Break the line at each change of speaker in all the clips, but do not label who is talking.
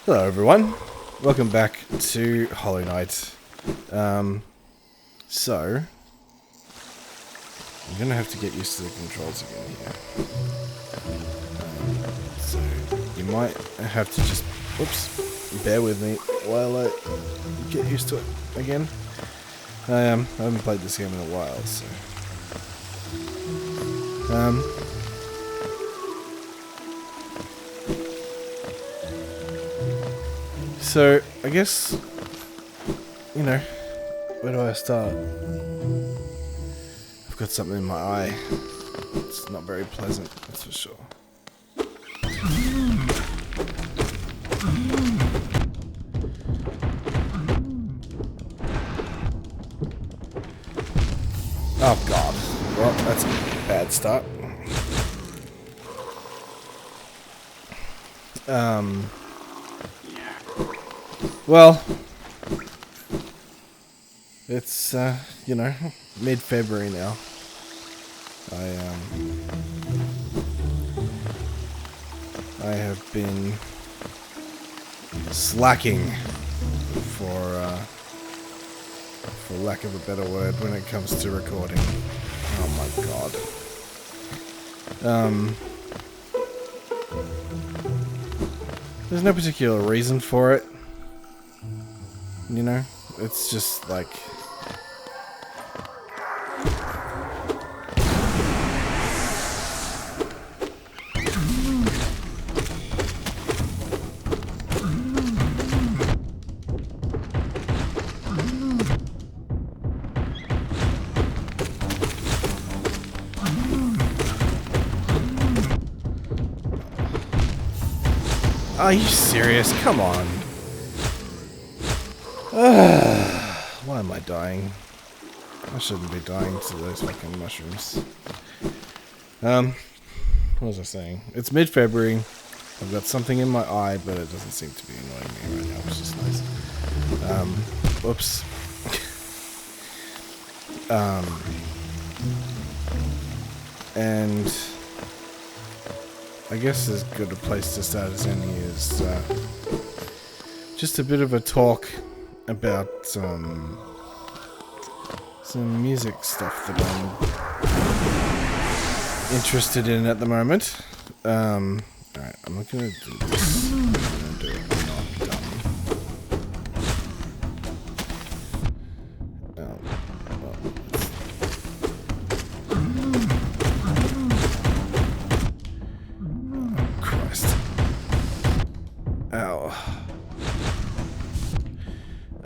Hello everyone, welcome back to Hollow Knight. So I'm gonna have to get used to the controls again here. So you might have to just, bear with me while I get used to it again. I haven't played this game in a while, so I guess, where do I start? I've got something in my eye. It's not very pleasant, that's for sure. Oh god. Well, that's a bad start. Well, it's, mid-February now. I have been slacking, for lack of a better word, when it comes to recording. Oh my god. There's no particular reason for it. It's just like... Are you serious? Come on. Why am I dying? I shouldn't be dying to those fucking mushrooms. What was I saying? It's mid-February. I've got something in my eye, but it doesn't seem to be annoying me right now, which is nice. Whoops. And I guess as good a place to start as any is just a bit of a talk about some music stuff that I'm interested in at the moment. Alright, I'm not gonna do this. I'm gonna do it not dumb.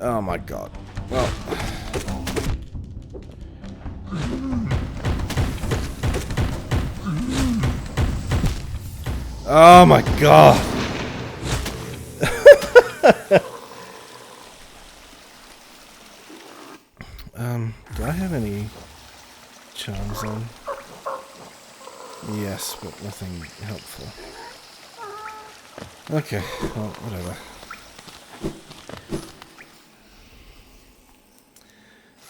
Oh my god. Well. Oh my god. Do I have any charms on? Yes, but nothing helpful. Okay, well, whatever.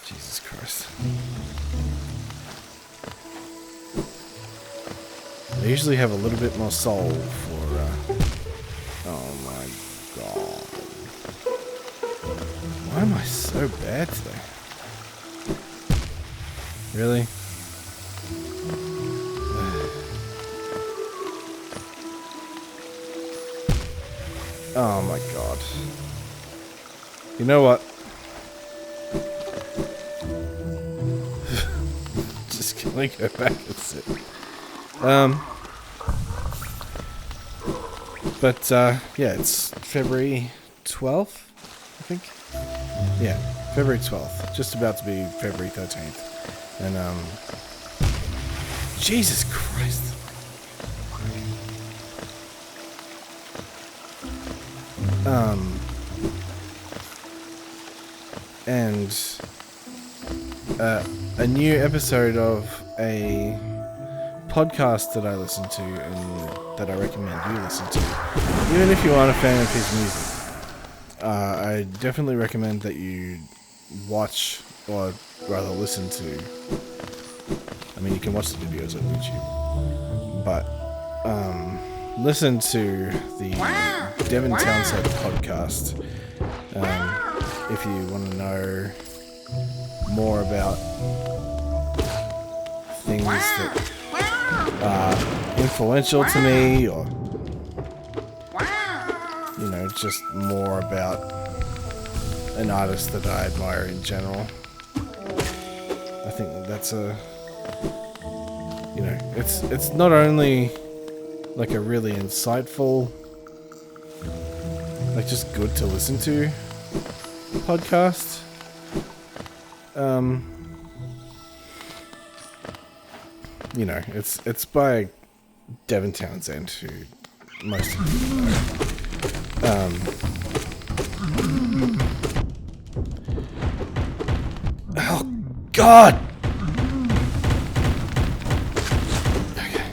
Jesus Christ. I usually have a little bit more soul for, oh my god. Why am I so bad today? Really? Oh my god. You know what? Just gonna go back and sit. But yeah, it's February 12th, I think. Yeah, February 12th. Just about to be February 13th. And, Jesus Christ. And a new episode of a podcast that I listen to and that I recommend you listen to, even if you aren't a fan of his music. I definitely recommend that you watch, or rather listen to, I mean you can watch the videos on YouTube, but listen to the Devin Townsend podcast if you want to know more about things that are influential to me, or you know, just more about an artist that I admire in general. I think that's a, you know, it's not only like a really insightful, like just good to listen to podcast. You know, it's by Devin Townsend, who most of you know. Oh God! Okay.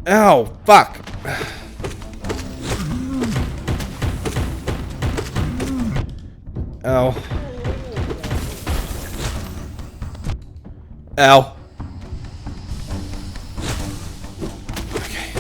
Ow! Fuck! Ow. Ow. Okay.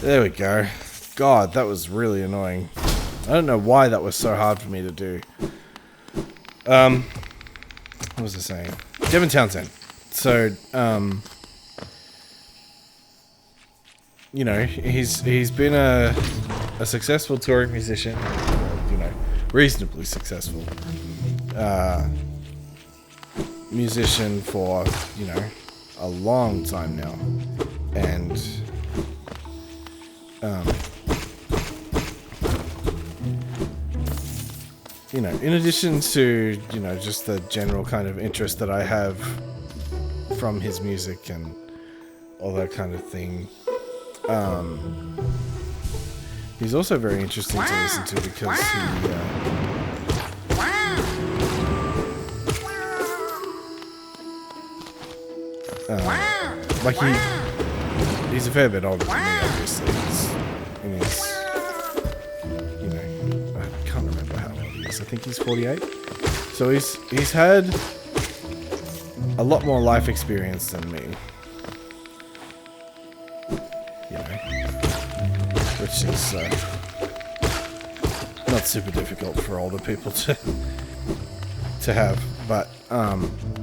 There we go. God, that was really annoying. I don't know why that was so hard for me to do. What was I saying? Devin Townsend. So, you know, he's been a successful touring musician, you know, reasonably successful musician for, you know, a long time now, and you know, in addition to, you know, just the general kind of interest that I have from his music and all that kind of thing, he's also very interesting to listen to because he's a fair bit older than me, obviously. You know, I can't remember how old he is. I think he's 48. So he's had a lot more life experience than me. You know, which is not super difficult for older people to have, but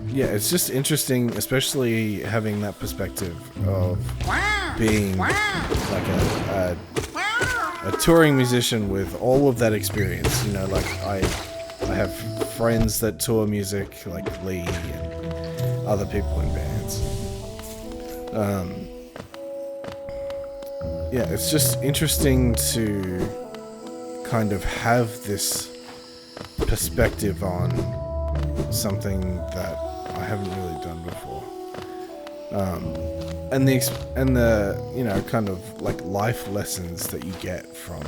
yeah, it's just interesting, especially having that perspective of being like a touring musician with all of that experience. You know, like I have friends that tour music, like Lee and other people in bands. Yeah, it's just interesting to kind of have this perspective on something that I haven't really done before. And the you know, kind of like life lessons that you get from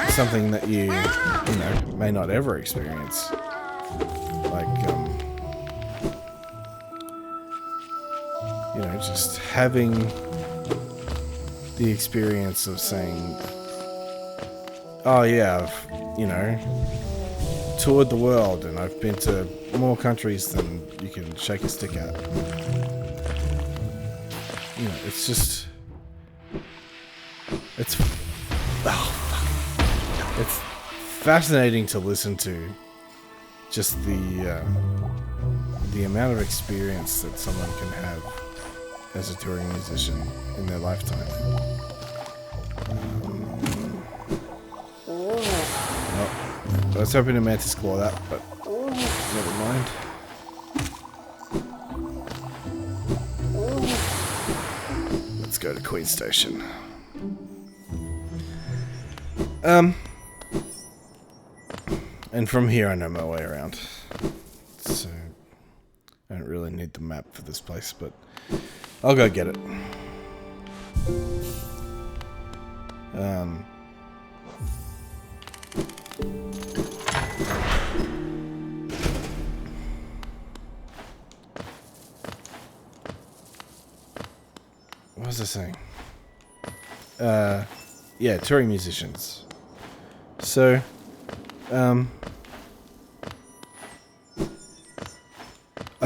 something that you know, may not ever experience. Like, you know, just having the experience of saying, oh yeah, I've, you know, toured the world and I've been to more countries than you can shake a stick at. You know, it's just, it's fascinating to listen to, just the amount of experience that someone can have as a touring musician in their lifetime. I was hoping to Mantis Claw that, but never mind. Let's go to Queen Station. And from here I know my way around. So I don't really need the map for this place, but I'll go get it. what was I saying? Yeah, touring musicians. So, I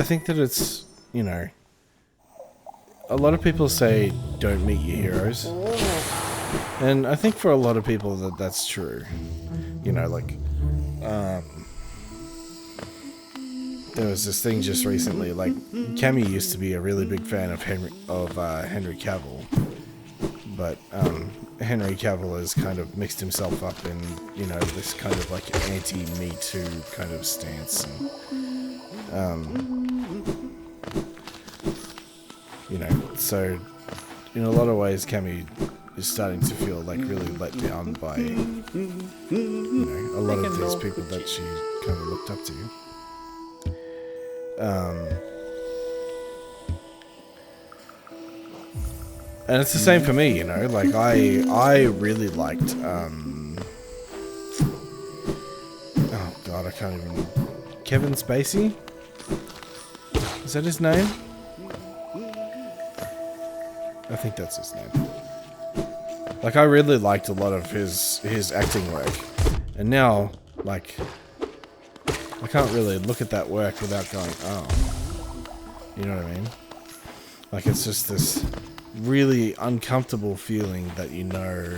think that it's, you know, a lot of people say don't meet your heroes. And I think for a lot of people that's true. You know, like, there was this thing just recently, like, Cammy used to be a really big fan of Henry Cavill. But, Henry Cavill has kind of mixed himself up in, you know, this kind of like anti-Me Too kind of stance. And, you know, so in a lot of ways, Cammy is starting to feel like really let down by, you know, a lot of these people that she kind of looked up to. And it's the same for me, you know, like I really liked, oh god, I can't even, Kevin Spacey? Is that his name? I think that's his name. Like, I really liked a lot of his acting work. And now, like, I can't really look at that work without going, oh. You know what I mean? Like, it's just this really uncomfortable feeling that you know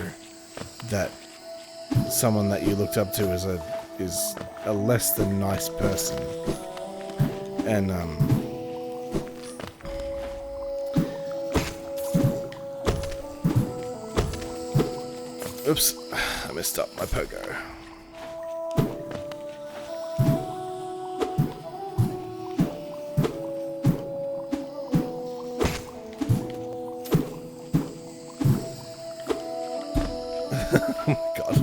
that someone that you looked up to is a less than nice person. And, oops, I messed up my pogo. Oh my god.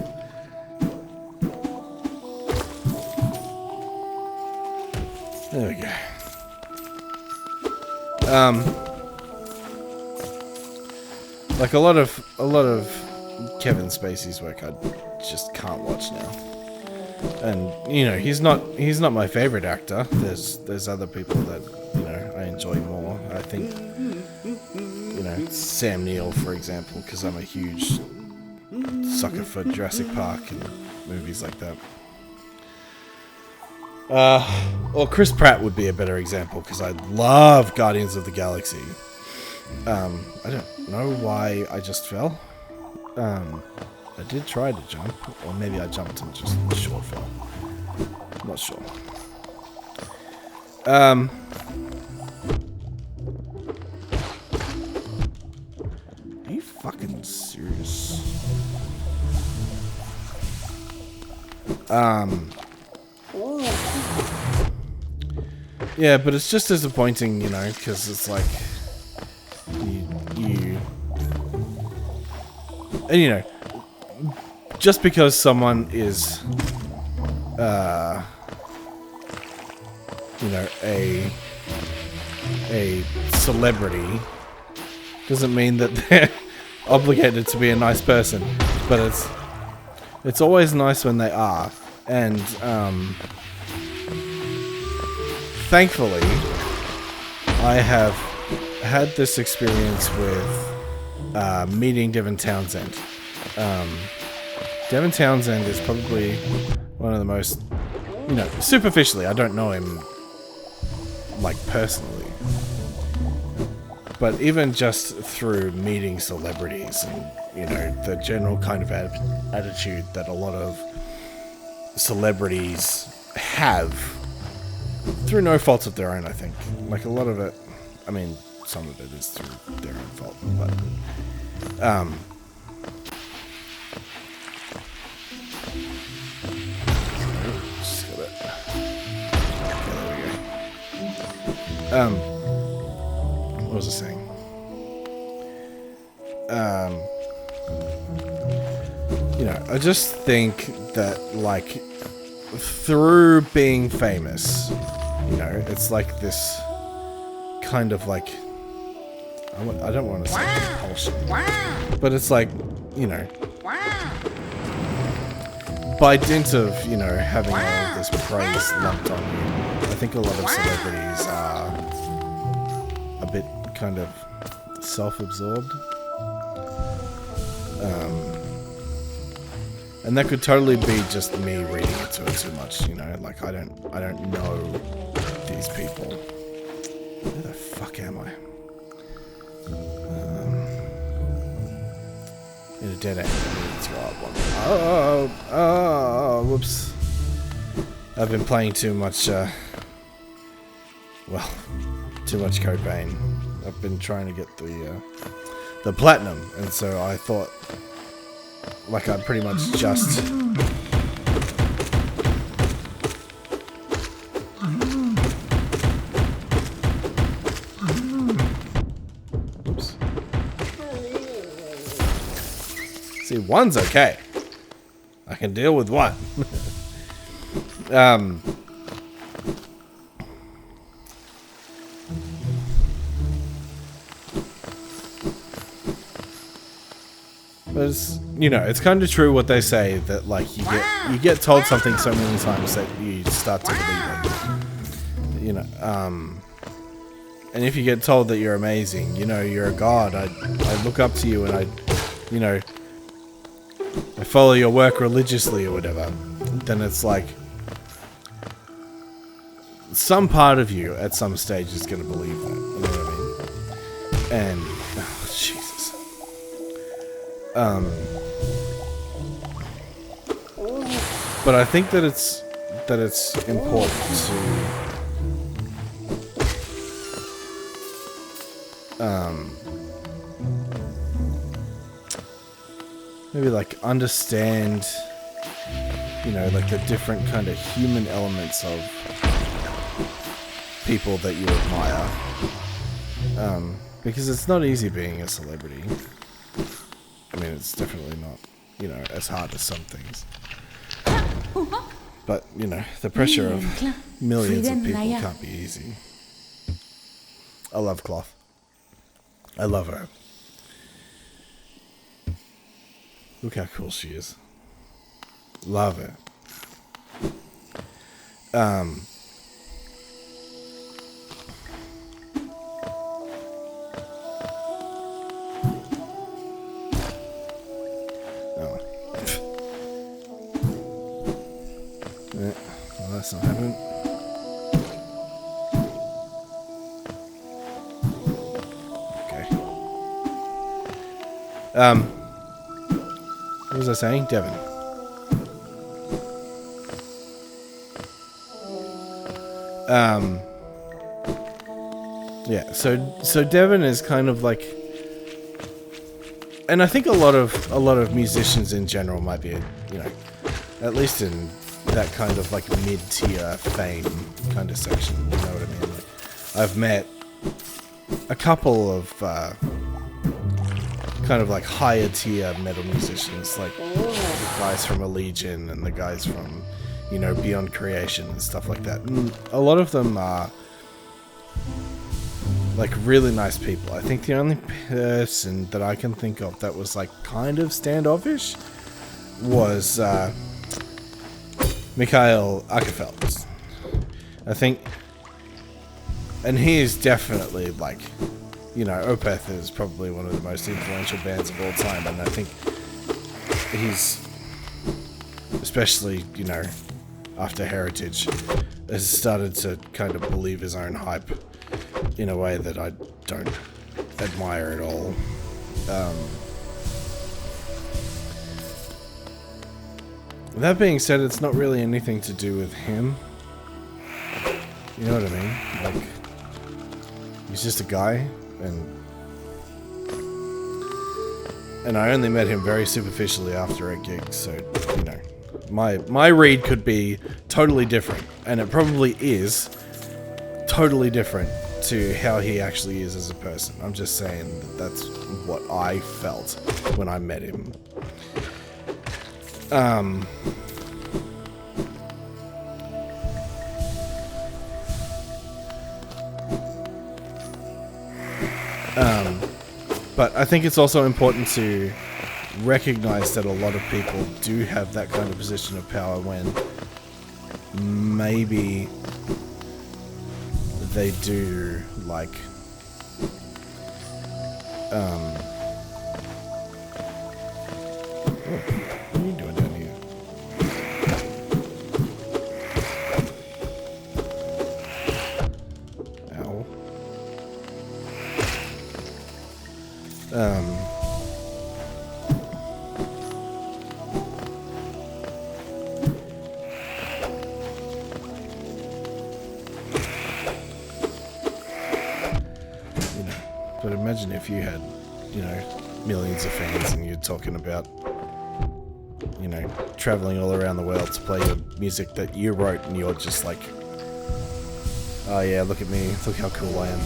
There we go. Like a lot of Kevin Spacey's work I just can't watch now. And you know, he's not my favorite actor. There's other people that, you know, I enjoy more. I think, you know, Sam Neill, for example, because I'm a huge sucker for Jurassic Park and movies like that. Or Chris Pratt would be a better example because I love Guardians of the Galaxy. I don't know why I just fell. I did try to jump, or maybe I jumped and just short fell. I'm not sure. Are you fucking serious? Yeah, but it's just disappointing, you know, because it's like you and you know, just because someone is you know, a celebrity doesn't mean that they're obligated to be a nice person, but it's always nice when they are. And thankfully I have had this experience with meeting Devin Townsend. Devin Townsend is probably one of the most, you know, superficially, I don't know him like personally, but even just through meeting celebrities and, you know, the general kind of attitude that a lot of celebrities have through no fault of their own, I think. Like, a lot of it, I mean, some of it is through their own fault, but just got it. Okay, there we go. What was I saying? You know, I just think that, like, through being famous, you know, it's like this kind of like, I don't want to say compulsion, but it's like, you know, by dint of, you know, having all of this praise lumped on you, I think a lot of celebrities are a bit kind of self-absorbed. And that could totally be just me reading into it too much, you know. Like I don't know these people. Where the fuck am I? In a dead end. Let's go up one. Oh, whoops. I've been playing too much. Well, too much cocaine. I've been trying to get the platinum, and so I thought, like, I'd pretty much just. Oops. See, one's okay. I can deal with one. But it's, you know, it's kind of true what they say that like you get told something so many times that you start to believe it. You know, and if you get told that you're amazing, you know, you're a god. I look up to you and I follow your work religiously or whatever. Then it's like some part of you at some stage is going to believe that. You know what I mean? And oh, Jesus. But I think that it's important to maybe like understand, you know, like the different kind of human elements of people that you admire, because it's not easy being a celebrity. I mean, it's definitely not, you know, as hard as some things. But, you know, the pressure of millions of people can't be easy. I love Cloth. I love her. Look how cool she is. Love her. Well, that's not happening. Okay. What was I saying? Devon. Yeah, so Devon is kind of like, and I think a lot of musicians in general might be, you know, at least in that kind of like mid-tier fame kind of section, you know what I mean? Like, I've met a couple of kind of like higher tier metal musicians, like the guys from Allegiant and the guys from, you know, Beyond Creation and stuff like that. And a lot of them are like really nice people. I think the only person that I can think of that was like kind of standoffish was Mikhail Ackerfeld. I think, and he is definitely like, you know, Opeth is probably one of the most influential bands of all time, and I think he's, especially, you know, after Heritage, has started to kind of believe his own hype in a way that I don't admire at all. That being said, it's not really anything to do with him. You know what I mean? Like, he's just a guy, and I only met him very superficially after a gig, so, you know, my read could be totally different, and it probably is totally different to how he actually is as a person. I'm just saying that that's what I felt when I met him. But I think it's also important to recognize that a lot of people do have that kind of position of power when maybe they do like What are you doing down here? Ow. But imagine if you had, millions of fans and you're talking about, traveling all around the world to play your music that you wrote and you're just like, oh yeah, look at me, look how cool I am.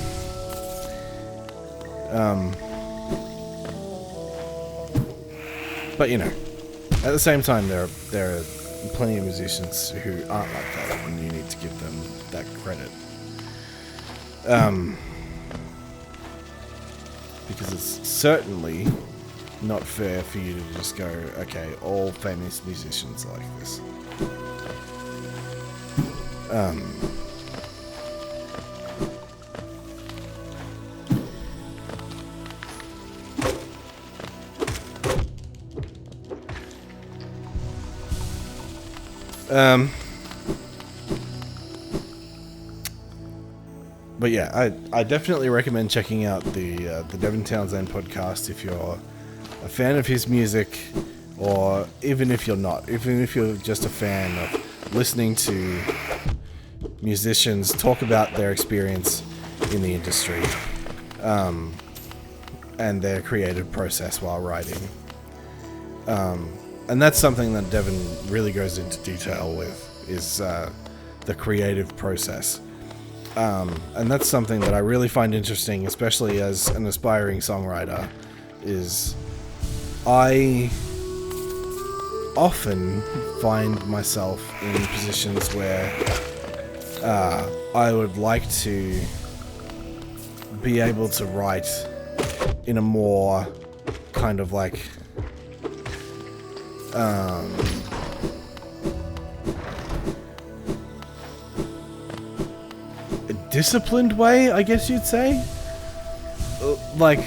But at the same time, there are plenty of musicians who aren't like that, and you need to give them that credit. Because it's certainly not fair for you to just go, okay, all famous musicians are like this. But yeah, I definitely recommend checking out the Devin Townsend podcast if you're a fan of his music, or even if you're not, even if you're just a fan of listening to musicians talk about their experience in the industry, and their creative process while writing. And that's something that Devin really goes into detail with, is the creative process. And that's something that I really find interesting, especially as an aspiring songwriter, is I often find myself in positions where I would like to be able to write in a more kind of like a disciplined way, I guess you'd say. Like,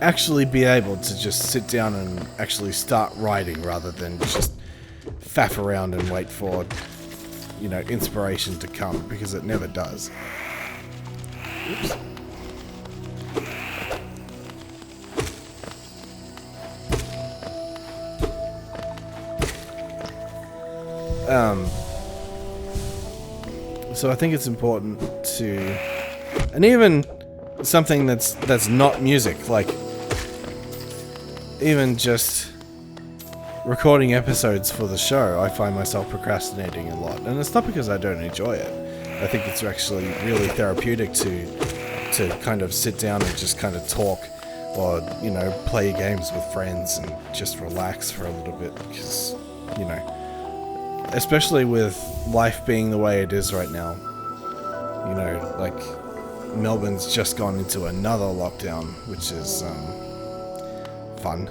actually be able to just sit down and actually start writing rather than just faff around and wait for, inspiration to come, because it never does. Oops. So I think it's important to, and even something that's not music, like even just recording episodes for the show, I find myself procrastinating a lot, and it's not because I don't enjoy it. I think it's actually really therapeutic to kind of sit down and just kind of talk, or play games with friends and just relax for a little bit, because especially with life being the way it is right now, like Melbourne's just gone into another lockdown, which is fun,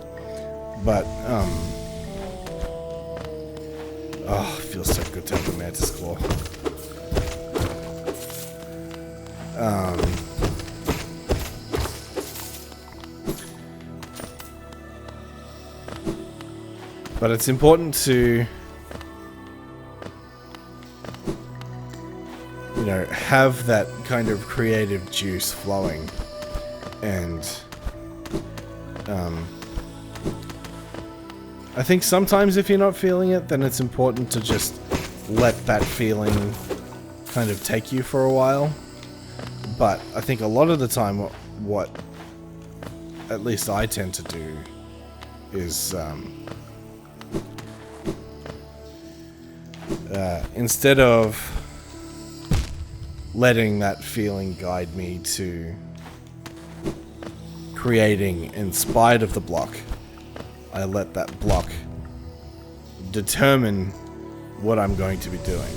but it feels so good to have a Mantis Claw. But it's important to have that kind of creative juice flowing, and I think sometimes if you're not feeling it, then it's important to just let that feeling kind of take you for a while. But I think a lot of the time what at least I tend to do is instead of letting that feeling guide me to creating in spite of the block, I let that block determine what I'm going to be doing.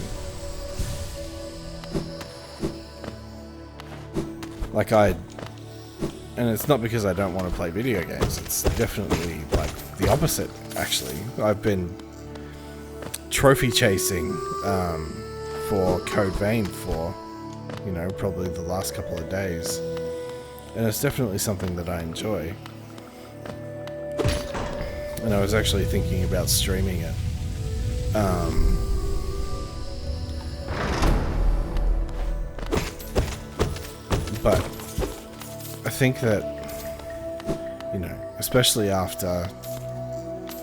And it's not because I don't want to play video games, it's definitely like the opposite, actually. I've been trophy chasing for Code Vein for probably the last couple of days, And it's definitely something that I enjoy. And I was actually thinking about streaming it. But I think that, you know, especially after,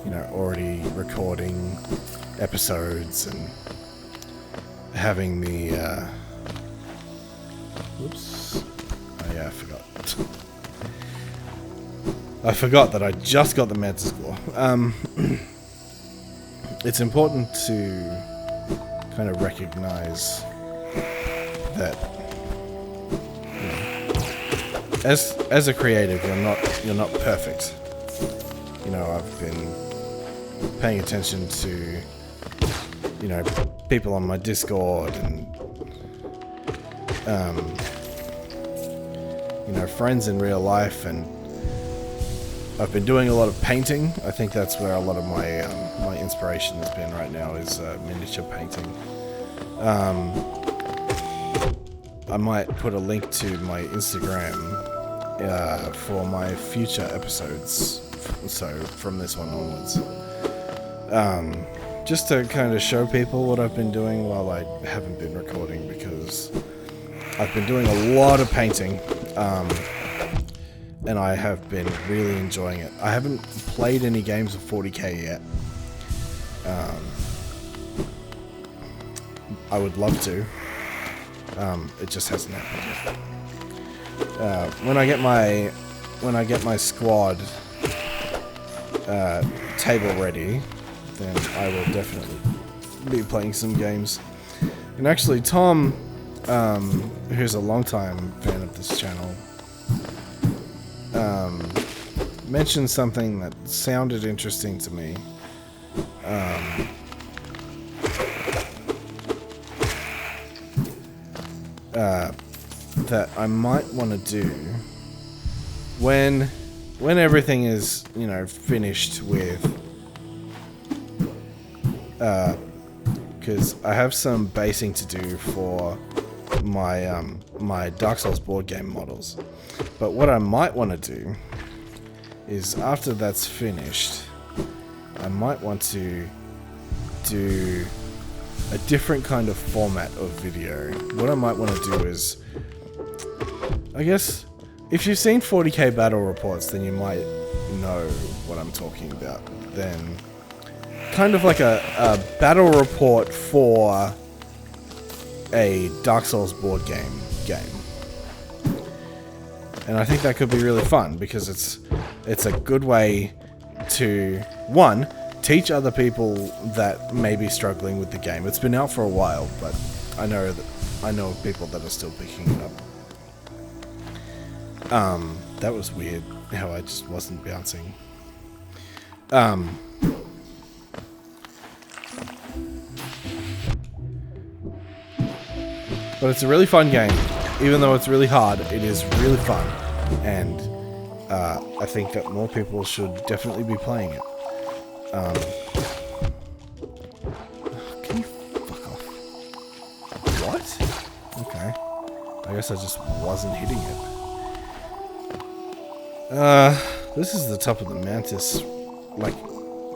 you know, already recording episodes and having the, whoops. Oh yeah, I forgot. I forgot that I just got the Mantis Claw. It's important to kind of recognize that, you know, as a creative, you're not perfect. You know, I've been paying attention to, you know, people on my Discord and you know, friends in real life, and I've been doing a lot of painting. I think that's where a lot of my my inspiration has been right now, is miniature painting. I might put a link to my Instagram for my future episodes, so from this one onwards. Just to kind of show people what I've been doing while I haven't been recording, because I've been doing a lot of painting, and I have been really enjoying it. I haven't played any games of 40k yet. I would love to. It just hasn't happened yet. When I get my squad table ready, then I will definitely be playing some games. And actually, Tom, who's a longtime fan of this channel, mentioned something that sounded interesting to me. That I might want to do when everything is, you know, finished with, because I have some basing to do for my my Dark Souls board game models. But what I might want to do is, after that's finished, I might want to do a different kind of format of video. What I might want to do is, I guess, if you've seen 40k battle reports, then you might know what I'm talking about. Then, kind of like a battle report for a Dark Souls board game. And I think that could be really fun, because it's a good way to, one, teach other people that may be struggling with the game. It's been out for a while, but I know of people that are still picking it up. That was weird how I just wasn't bouncing. But it's a really fun game. Even though it's really hard, it is really fun. And I think that more people should definitely be playing it. Can you fuck off? What? Okay. I guess I just wasn't hitting it. This is the top of the Mantis. Like,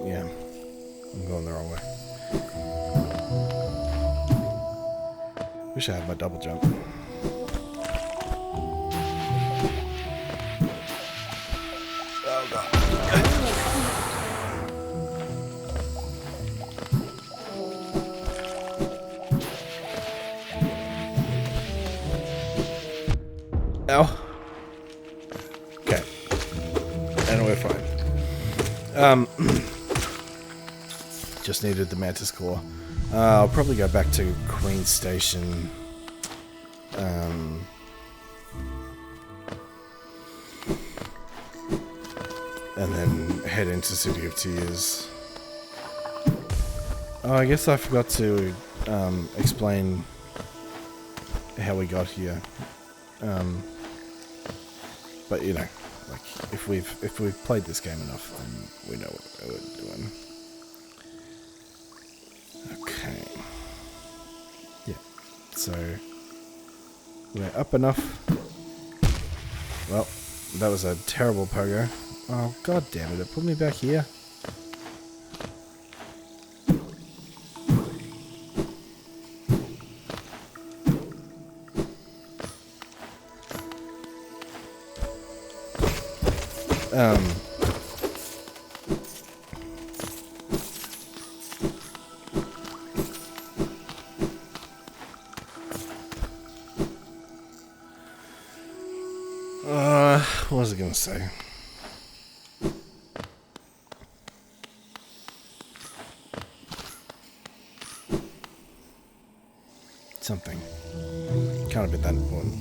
yeah. I'm going the wrong way. Wish I had my double jump. Oh god. Ow. Okay. And we're fine. Just needed the Mantis Claw. I'll probably go back to Queen Station. And then head into City of Tears. Oh, I guess I forgot to explain how we got here. But you know, like if we've played this game enough, then we know what we're doing. Okay. Yeah. So we're up enough. Well, that was a terrible pogo. Oh, god damn it. It put me back here. What was I gonna say? Something. Can't have been that important.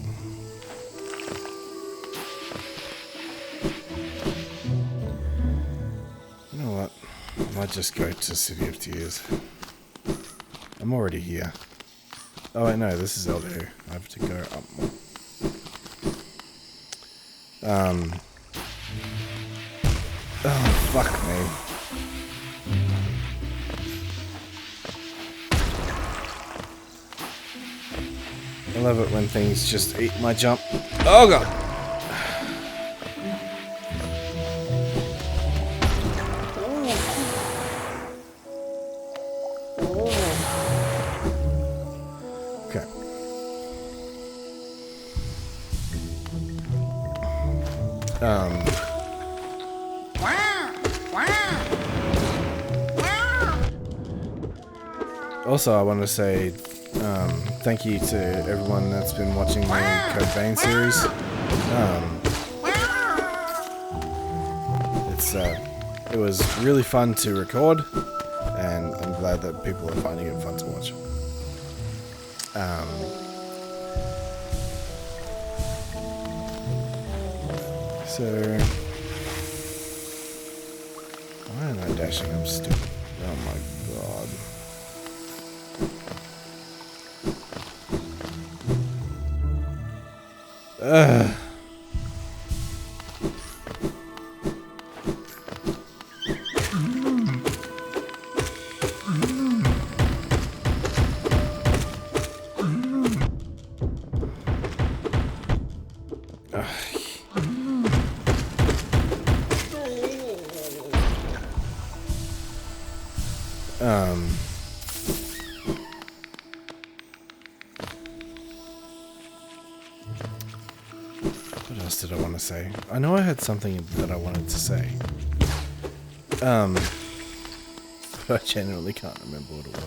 You know what? I might just go to City of Tears. I'm already here. Oh wait, no, this is Elder. I have to go up more. Oh, fuck me. I love it when things just eat my jump. Oh god! Okay. Also, I want to say thank you to everyone that's been watching my Code Vein series. It was really fun to record, and I'm glad that people are finding it fun to watch. So, why am I dashing? I'm stupid. Oh my god. Ugh. What else did I want to say? I know I had something that I wanted to say. But I genuinely can't remember what it was.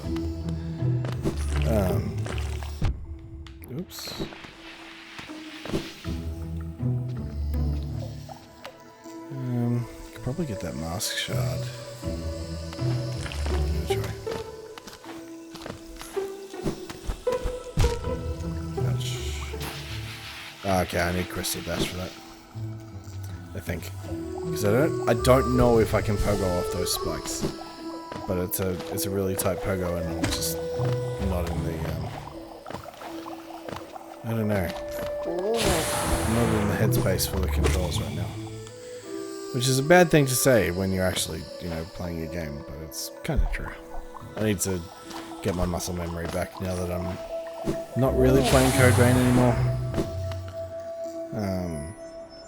Oops. Could probably get that mask shard. I'm gonna try. Okay, I need Crystal Dash for that. I think. Because I don't know if I can pogo off those spikes. But it's a really tight pogo and I'm just not in the I don't know. I'm not in the headspace for the controls right now. Which is a bad thing to say when you're actually, you know, playing a game, but it's kind of true. I need to get my muscle memory back now that I'm not really playing Code Vein anymore.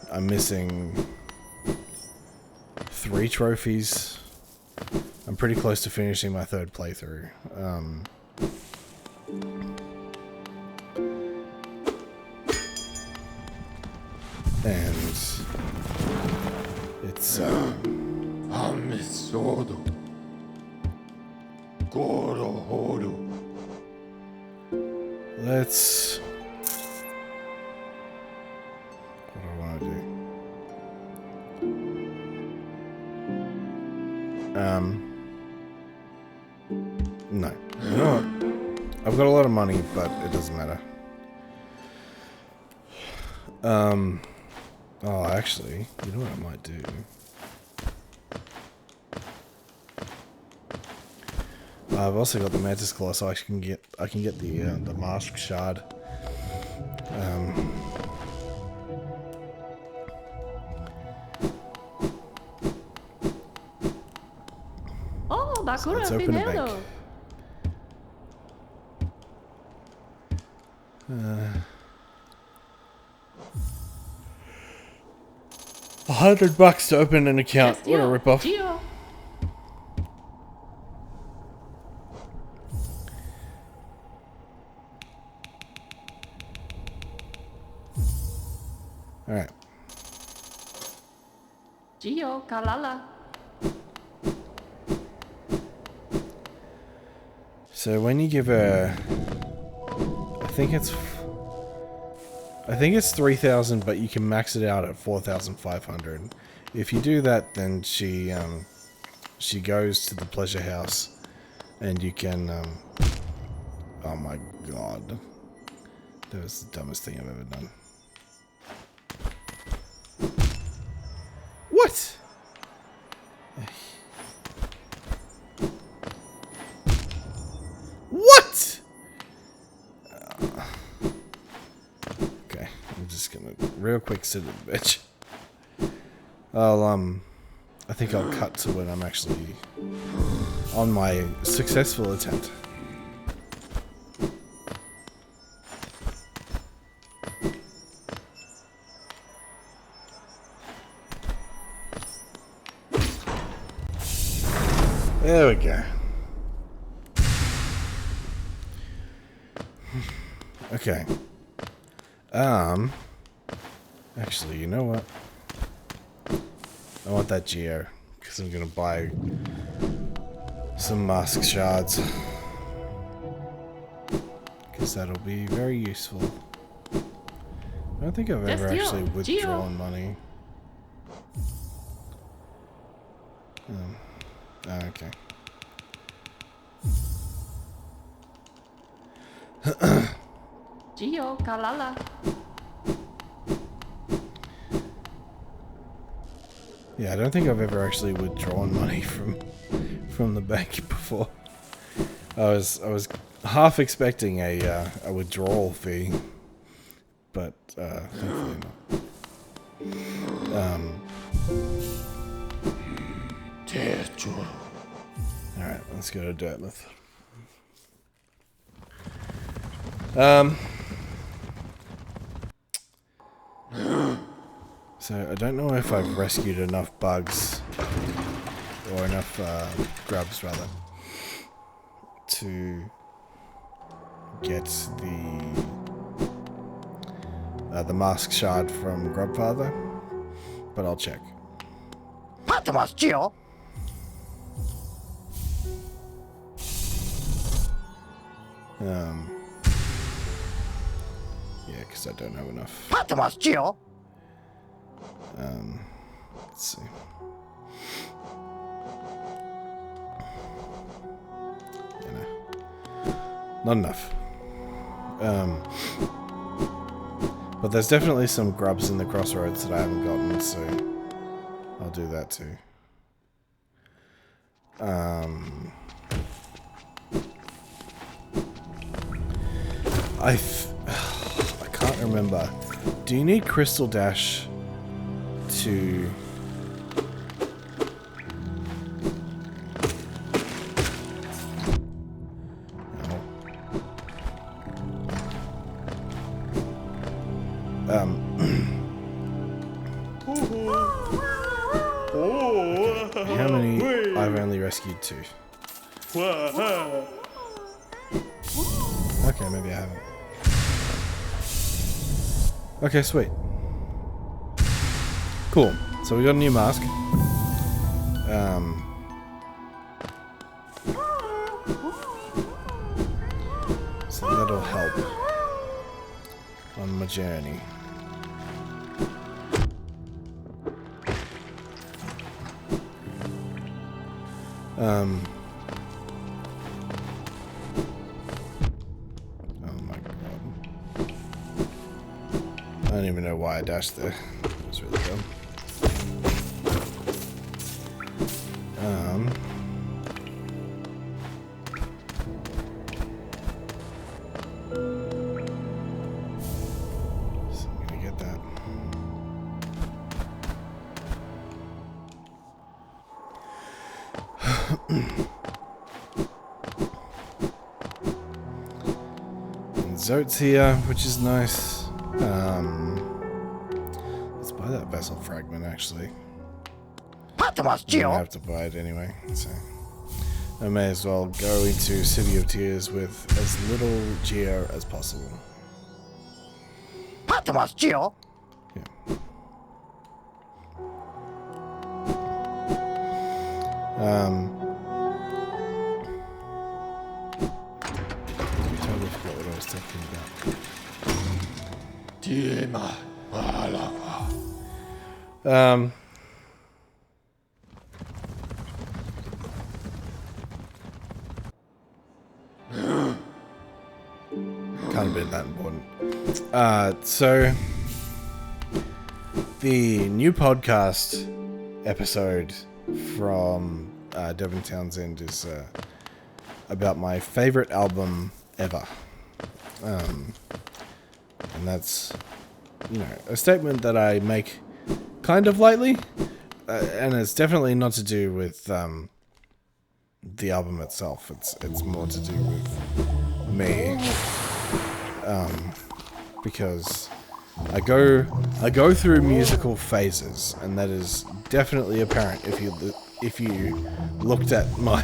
I'm missing 3 trophies. I'm pretty close to finishing my 3rd playthrough. And it's let's. What do I want to do? No. You know what? I've got a lot of money, but it doesn't matter. Oh, actually, you know what I might do? I've also got the Mantis Claw, so I can get the mask shard. So let's open a bank. $100 to open an account. What a ripoff. Alright.
Gio Kalala.
So when you give her, I think it's 3,000, but you can max it out at 4,500. If you do that, then she goes to the pleasure house, and you can. Oh my god, that was the dumbest thing I've ever done. What? What? Okay, I'm just gonna real quick sit in the bitch. I think I'll cut to when I'm actually on my successful attempt. There we go. Okay. Actually, you know what? I want that geo, because I'm gonna buy some mask shards. Because that'll be very useful. I don't think I've ever actually withdrawn money. Okay.
Gio Kalala.
Yeah, I don't think I've ever actually withdrawn money from the bank before. I was half expecting a withdrawal fee, but thankfully not. Alright, let's go to Dartmouth. So I don't know if I've rescued enough bugs, or enough grubs rather, to get the mask shard from Grubfather, but I'll check. Yeah, because I don't have enough. Let's see. Yeah, no. Not enough. But there's definitely some grubs in the crossroads that I haven't gotten, so I'll do that too. I can't remember. Do you need Crystal Dash to... Okay. How many? I've only rescued 2. Okay, maybe I haven't. Okay, sweet. Cool. So we got a new mask. So that'll help on my journey. Oh my god. I don't even know why I dashed there. It was really dumb. So I'm gonna get that. And Zote's here, which is nice. Let's buy that vessel fragment, actually.
I
have to buy it anyway, so I may as well go into City of Tears with as little gear as possible. Yeah. Totally forgot what I was talking about. Can't have been that important. So the new podcast episode from Devin Townsend is about my favorite album ever. And that's, a statement that I make kind of lightly, and it's definitely not to do with the album itself. It's more to do with me, because I go through musical phases, and that is definitely apparent if you looked at my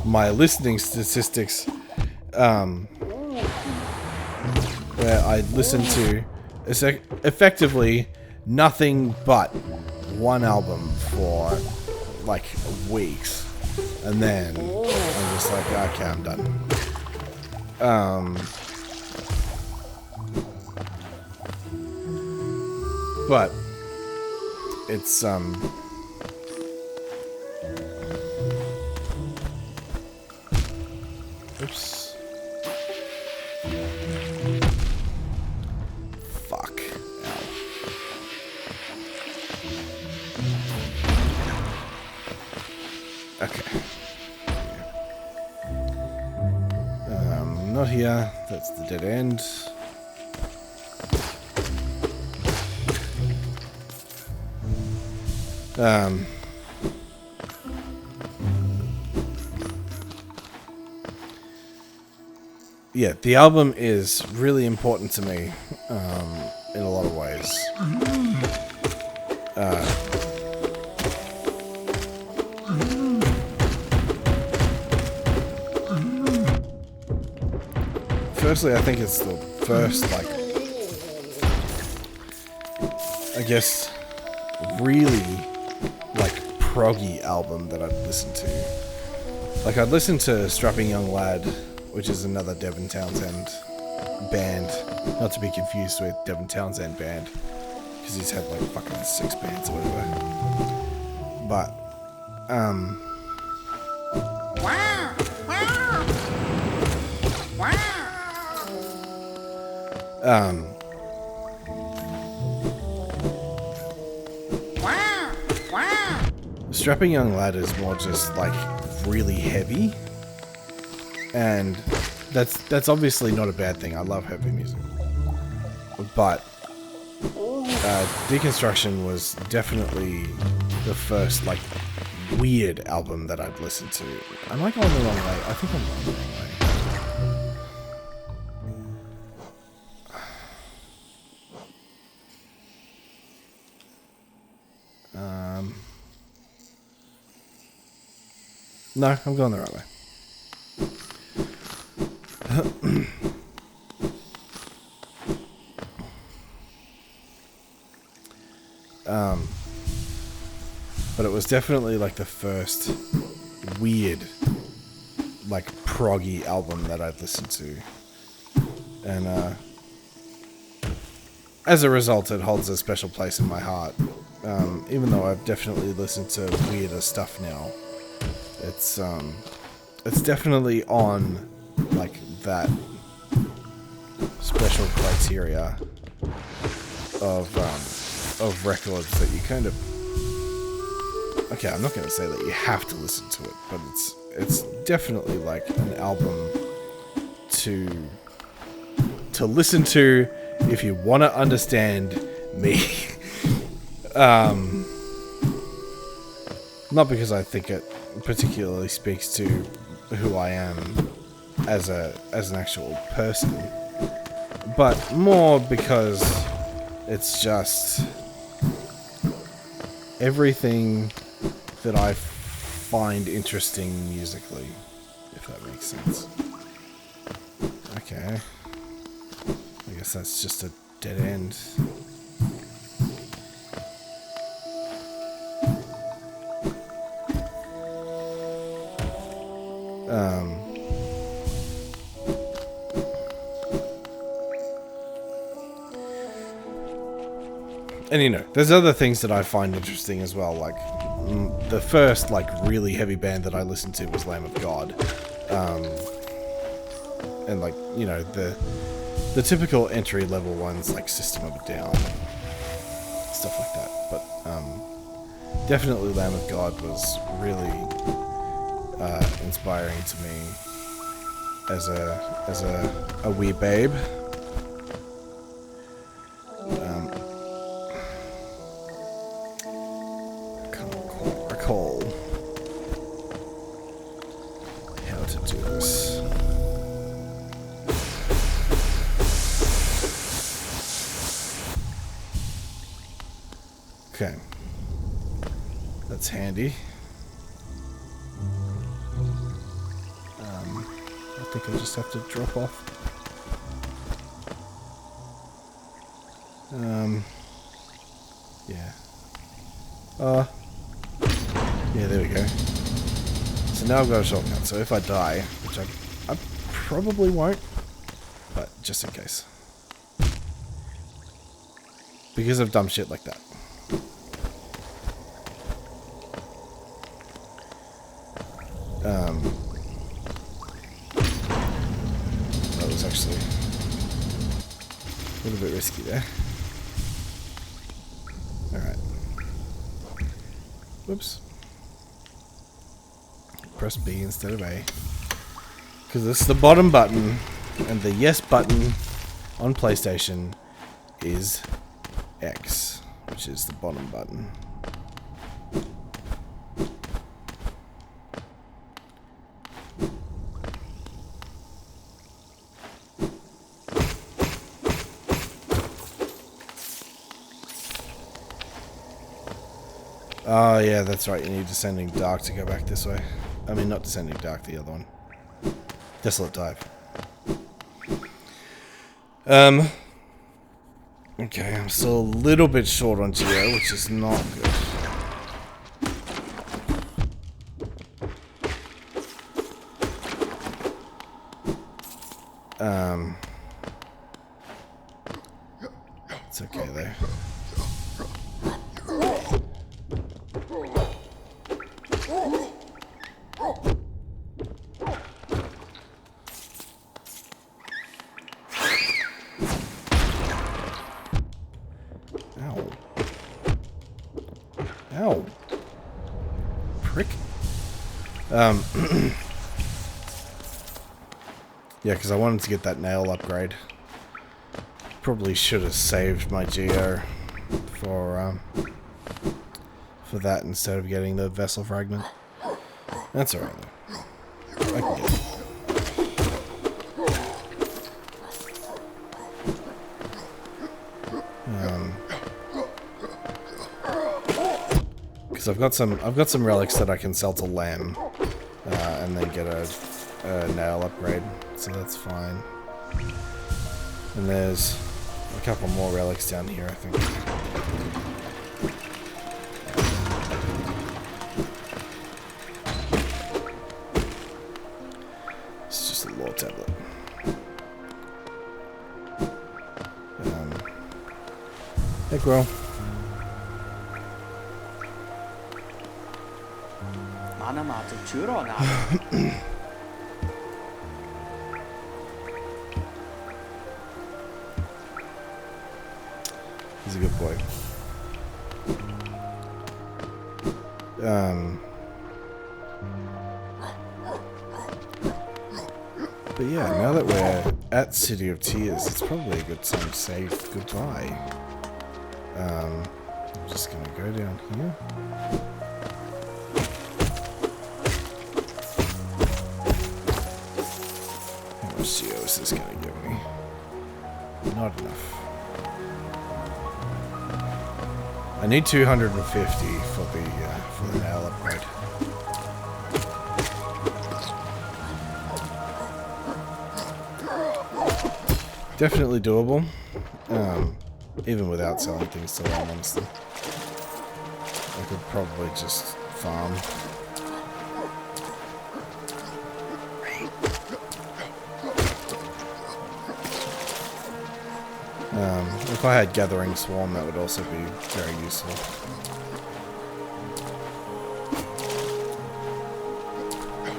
my listening statistics, where I listen to effectively nothing but one album for like weeks, and then I'm just like, okay, I'm done. But it's oops. Fuck. Ow. Okay. Not here. That's the dead end. Yeah, the album is really important to me, in a lot of ways. Firstly, I think it's the first, I guess, really, proggy album that I'd listened to. I'd listened to Strapping Young Lad, which is another Devin Townsend band, not to be confused with Devin Townsend Band, because he's had fucking 6 bands or whatever. But Strapping Young Lad is more just really heavy, and that's obviously not a bad thing. I love heavy music, but Deconstruction was definitely the first weird album that I'd listened to. Am I going the wrong way? I think I'm going the wrong way. No, I'm going the right way. But it was definitely the first weird, proggy album that I'd listened to. And as a result, it holds a special place in my heart. Even though I've definitely listened to weirder stuff now. It's definitely on that special criteria of records that you kind of, okay, I'm not going to say that you have to listen to it, but it's definitely an album to listen to if you want to understand me. Not because I think it particularly speaks to who I am as an actual person, but more because it's just everything that I find interesting musically, if that makes sense. Okay. I guess that's just a dead end. And you know, there's other things that I find interesting as well, like the first like really heavy band that I listened to was Lamb of God. And like, you know, the typical entry level ones like System of a Down, stuff like that. But definitely Lamb of God was really inspiring to me as a wee babe. Can't quite recall how to do this. Okay, that's handy. I think I just have to drop off. Yeah. Yeah, there we go. So now I've got a shortcut, so if I die, which I probably won't, but just in case. Because of dumb shit like that. That was actually a little bit risky there. Alright. Whoops. Press B instead of A. Because it's the bottom button, and the yes button on PlayStation is X, which is the bottom button. Oh yeah, that's right, you need Descending Dark to go back this way. I mean, not Descending Dark, the other one. Desolate Dive. Okay, I'm still a little bit short on Geo, which is not good. It's okay though. Ow. Ow. Prick. Yeah, because I wanted to get that nail upgrade. Probably should have saved my Geo for that instead of getting the vessel fragment. That's alright though. I can get it. Because I've got some relics that I can sell to Lamb, and then get a nail upgrade, so that's fine. And there's a couple more relics down here, I think. It's just a lore tablet. Hey, Grow. He's a good boy. But yeah, now that we're at City of Tears, it's probably a good time to say goodbye. I'm just gonna go down here. How much CO is this gonna give me? Not enough. I need 250 for the nail upgrade. Definitely doable. Even without selling things to them, honestly. I could probably just farm. If I had Gathering Swarm, that would also be very useful.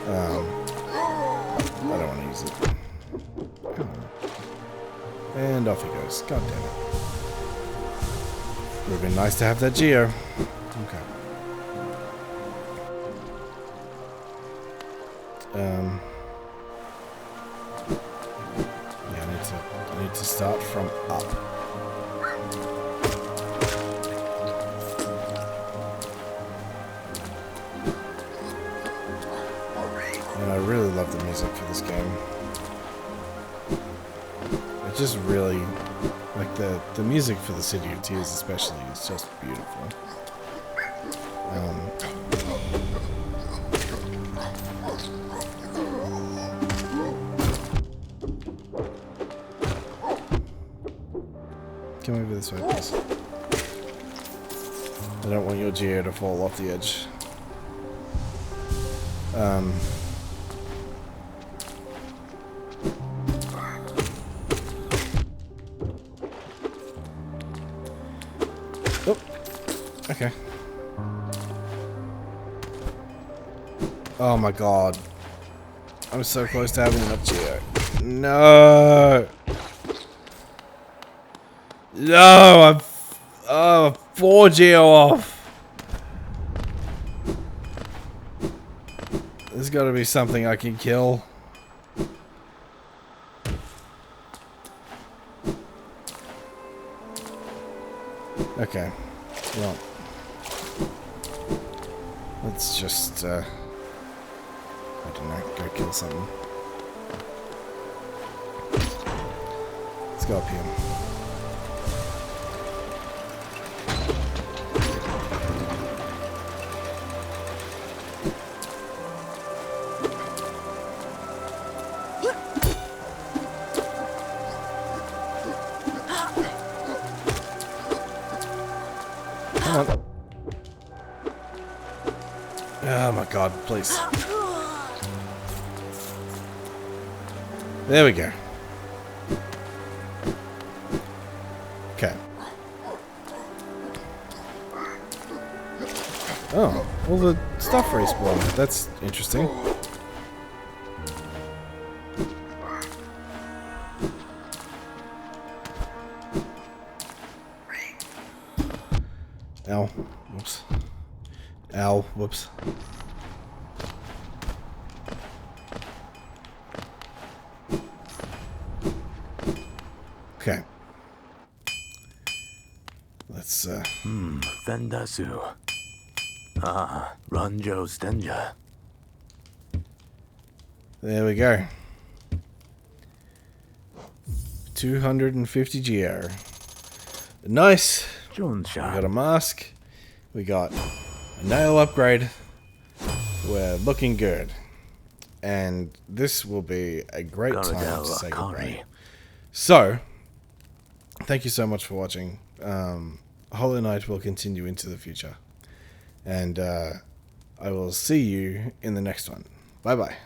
I don't want to use it. Come on. And off he goes. God damn it. Would have been nice to have that Geo. Okay. Yeah, I need to start from up. And I really love the music for this game. It just really, like the music for the City of Tears especially is just beautiful. Come over this way, please. I don't want your Geo to fall off the edge. Oh, okay. Oh my god. I'm so close to having enough Geo. No! No! I'm 4 Geo off. There's got to be something I can kill. Okay. Well. Let's just, I don't know, go kill something. Let's go up here. Come on. Oh my god, please. There we go. Okay. Oh, all the stuff respawned. That's interesting. Ow. Whoops. Ow. Whoops. Okay. Let's,
Fendasu. Ah, Ranjo Stenja.
there we go. 250 GR. Nice. We got a mask. We got a nail upgrade. We're looking good. And this will be a great time to say goodbye. So, thank you so much for watching. Hollow Knight will continue into the future. And I will see you in the next one. Bye-bye.